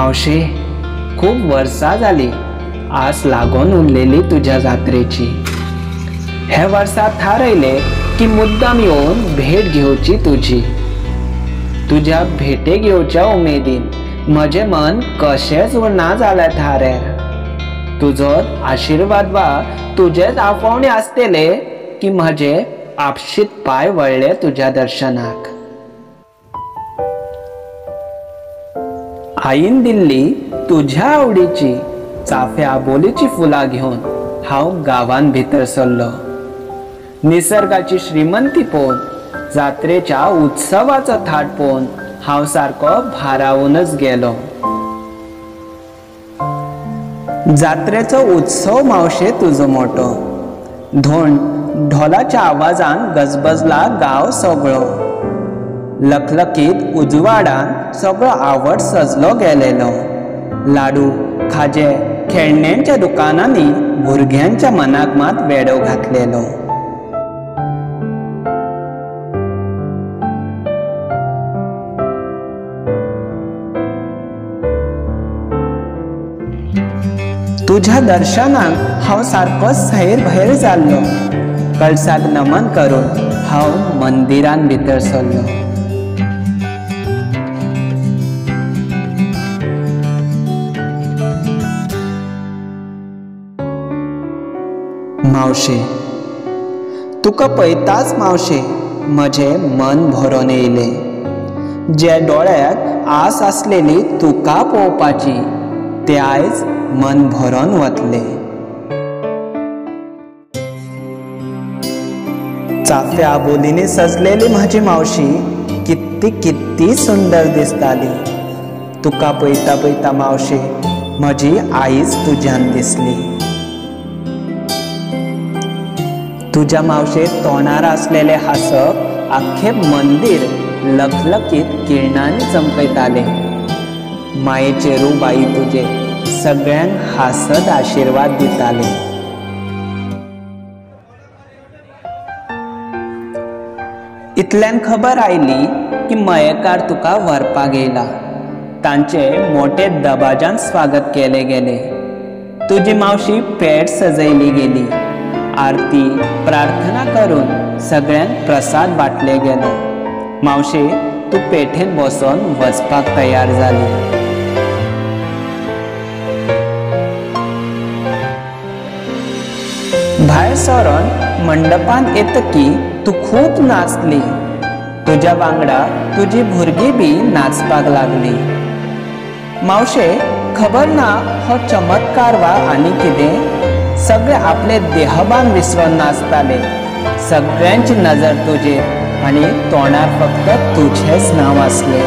मावशे, खूप वर्सां जाली आस लागून उरलेली तुझ्या जात्रेची। हे वर्सा थारायले की मुद्दाम येऊन भेट घेवची तुझी। तुझ्या भेटेक येवच्या उमेदीन म्हजे मन कशेंच उरना जालें थारेर। तुजो आशीर्वाद वा तुझेच आफोवणे आसतले की म्हजे आपशीत पाय वळले तुझ्या दर्शनाक। आईन दिल्ली तुझ्या आवडीची चाफे आबोलीची फुलां घेऊन हांव गावान भितर सरलो। निसर्गाची श्रीमंती पळोवन, जात्रेच्या उत्सवाचो थाट पळोवन हांव सारको भारावूनच गेलो। जात्रेचो उत्सव मावशे तुजो मोठो, धोंड ढोलाच्या आवाजान गजबजला गांव सगळो। लखलखीत उजवाडान सगळो आवड सजलो गेलेलो। लाडू, खाजे, खेळण्यांच्या दुकानांनी भुरग्यांच्या मनाक मात वेडो घातलेलो। तुझ्या दर्शनाक हांव सारको सैर जाल्लो। कळसाक नमन करून हांव मंदिरान भितर सरलो। मावशे, तुका पळयताच मावशे म्हजे मन भरून येयले। जे दोळ्याक आस आसलेली तुका पळोवपाची ते आयज मन भरून वतले। चाफ्या आबोलींनी सजलेली म्हजी मावशी कित्ती सुंदर दिसताली। तुका पळयता पळयता मावशे म्हजी आईच तुज्यान दिसली। तुझ्या मावशे तोंडार आसलेले हासप आख्खे मंदिर लखलखीत किरणांनी चमकयताले। मायेचे रूप आई तुझे सगळ्यांक हासत आशीर्वाद दिताले। इतल्यान खबर आयली की मयेकार तुका व्हरपाक येयला। तांचे मोठे दबाजान स्वागत केले गेले। तुजी मावशी पेट सजयली गेली। आरती प्रार्थना करून सगळ्यांक प्रसाद वाटले गेलो। मावशे, तू पेठेन बसून वचपाक तयार जाली। भायर सरून मंडपान येतकी तू खूप नाचली। तुझ्या वांगडा तुझी भुरगी बी नाचपाक लागली। मावशे, खबर ना हो चमत्कार वा आनी कितें? सगळे आपले देहभान विसरून नाचताले। सगळ्यांची नजर तुजेर आनी तोंडार फक्त तुझेच नाव आसले।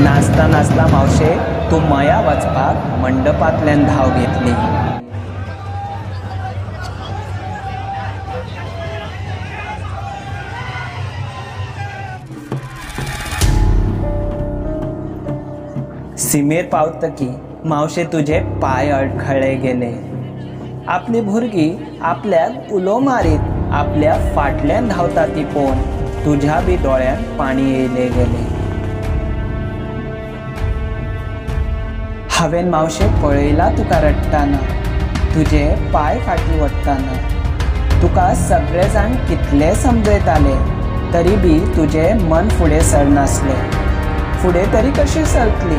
नाचता नाचता मावशे तू मया वचपाक मंडपांतल्यान धाव घेतली। सीमेर पावतकी मावशे तुझे पाय अडखळले गेले। आपली भुरगी आपल्याक उलो मारीत आपल्या फाटल्यान धावता ती पळोवन तुझ्या बी दोळ्यान पाणी येयले गेले। हांवें मावशे पळयला तुका रडटाना, तुजे पाय फाटी वडटाना। तुका सगळे जाण कितले समजयताले तरी बी तुजे मन फुडें सरनासले। फुडें तरी कशी सरतली?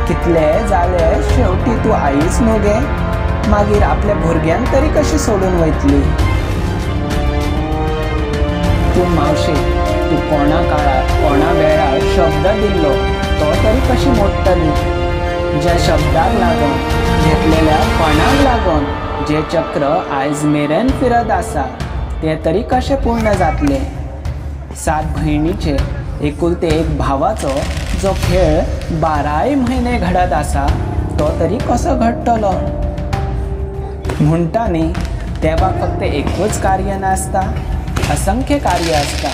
कितले जाले शेवटी तूं आईच न्हू गे, मागीर आपल्या भुरग्यांक तरी कशी सोडून वयतली? तूं मावशे, तूं कोणा काळार कोणा वेळार शब्द दिल्लो तो तरी कशी मोडटली? ज्या शब्दाक लागून, घेतलेल्या पणाक लागून जे चक्र आयज मेरेन फिरत आसा ते तरी कशें पूर्ण जातले? 7 भयणीचे एकुलते एक भावाचो जो खेळ 12 म्हयने घडत आसा तो तरी कसो घडटलो? म्हणटा न्ही, देवाक फक्त एकूच कार्य नासता, असंख्य कार्य असता।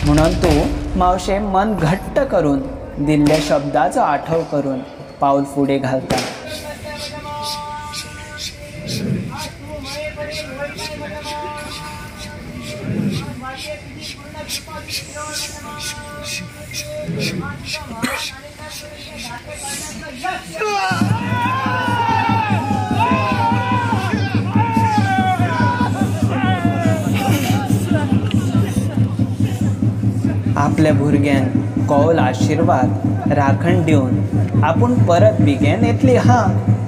म्हणून तूं मावशे मन घट्ट करून दिल्ल्या शब्दाचो आठव करून पाऊल फुडें घालता। आपल्या भुरग्यांक कौल आशीर्वाद राखण दिवन आपूण परत बेगीन येतली हा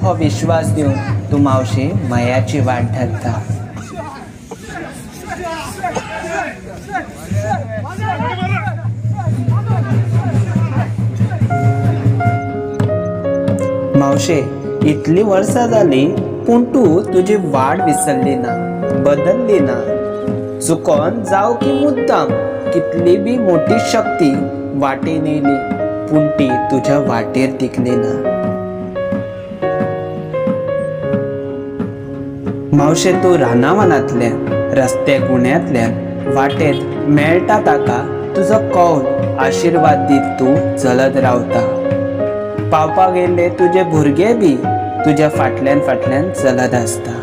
हो विश्वास दिवन तूं मावशे मयाची वाट धरता। मावशे, इतली वर्सां जाली पूण तूं तुजी वाट विसरली ना, बदलली ना। चुकोन जाव की मुद्दाम कितली बी मोठी शक्ती वाटेन येयली पूण ती तुज्या वाटेर टिकली ना। मावशे, तूं रानावनांतल्यान, रस्ते गुण्यांतल्यान वाटेर मेळटा ताका तुजो कौल आशीर्वाद दीत तूं चलत रावता। पावपाक येयल्ले तुजे भुरगे बी तुज्या फाटल्यान फाटल्यान चलत आसता।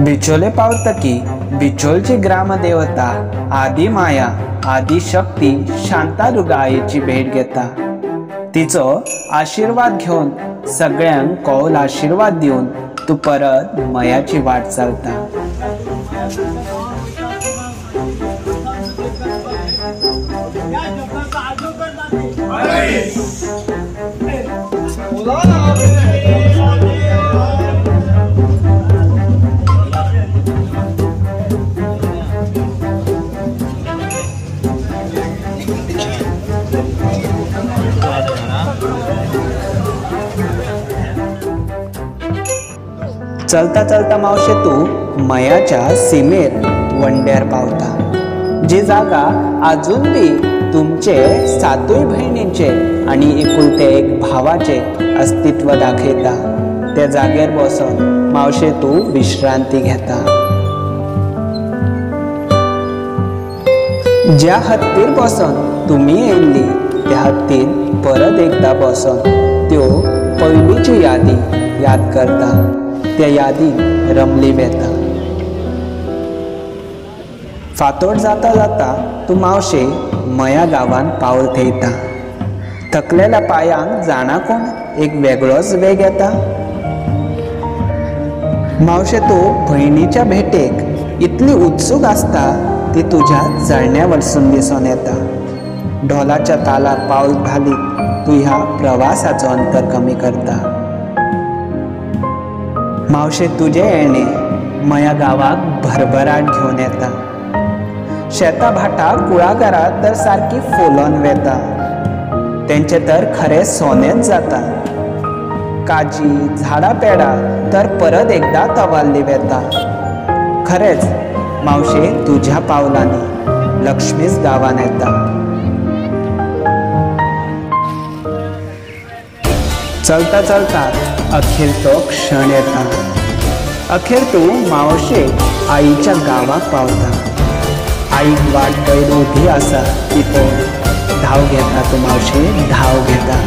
बिचोले पावतकी बिचोलची ग्रामदेवता आदि माया आदि शक्ती शांतादुर्गा आईची भेट घेता। तिचो आशीर्वाद घेवन सगळ्यांक कौल आशीर्वाद दिवन तूं परत मयाची वाट चलता। चलता चलता मावशे तूं मयाच्या सीमेर वंड्यार पावता, जी जागा अजून बी तुमचे 7 भयणींचे आणि एकुलते एक भावाचे अस्तित्व दाखयता। त्या जागेर बसून मावशे तूं विश्रांती घेता। ज्या हत्तीर बसून तुम्ही येयल्ली त्या हत्तीर परत एकदा बसून त्यो पयलींची यादी याद करता, त्या यादीक रमली वेता। फातोड जाता जाता तूं मावशे मया गांवांत पावल थेयता। थकलेल्या पायांक जाणा कोण एक वेगळोच वेग येता। मावशे तूं भयणीच्या भेटेक इतली उत्सूक आसता ती तुज्या जळण्या वरसून दिसून येता। ढोलाच्या तालाक पावल घालीत तूं ह्या प्रवासाचो अंतर कमी करता। मावशे तुजे येणे मया गावाक भरभराट घेवन येता। शेता भाटा कुळागरां तर सारकी फुलोन वेता, तेंचे तर खरें सोनेच जाता। काजी झाडा पेडा तर परत एकदा तवाल्ली वेता। खरेच मावशे तुझ्या पावलांनी लक्ष्मीच गावान येता। चलता चलता अखेर तो क्षण येता। अखेर तू मावशे आईच्या गावाक पावता। आईक वाट पळयत उभी आसा ती पळोवन धाव घेता तू मावशे धाव घेता।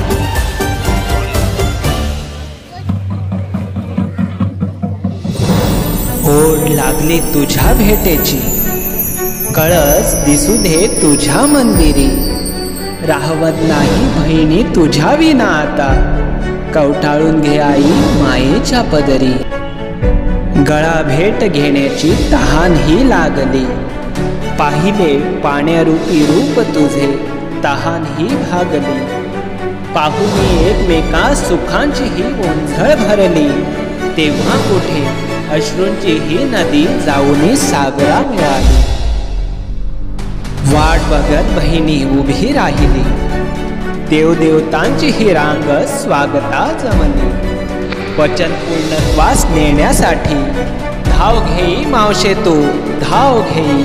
ओढ लागली तुझ्या भेटेची, कळस दिसू दे तुझ्या मंदिरी। राहवत नाही बहिणी तुझ्या विना आता, कवटाळून घे आई मायेच्या पदरी। गळा भेट घेण्याची तहान ही लागली, पाहिले पाण्यारूपी रूप तुझे तहान ही भागली। पाहुनी एकमेका सुखांची ही ओंझळ भरली, तेव्हा कुठे अश्रूंची ही नदी जाऊनी सागरा मिळाली। वाट बघत बहिणी उभी राहिली, देवदेवतांची ही रांग स्वागता जमली। वचन पूर्णत्वास नेण्यासाठी धाव घेई मावशे तू धाव घेई।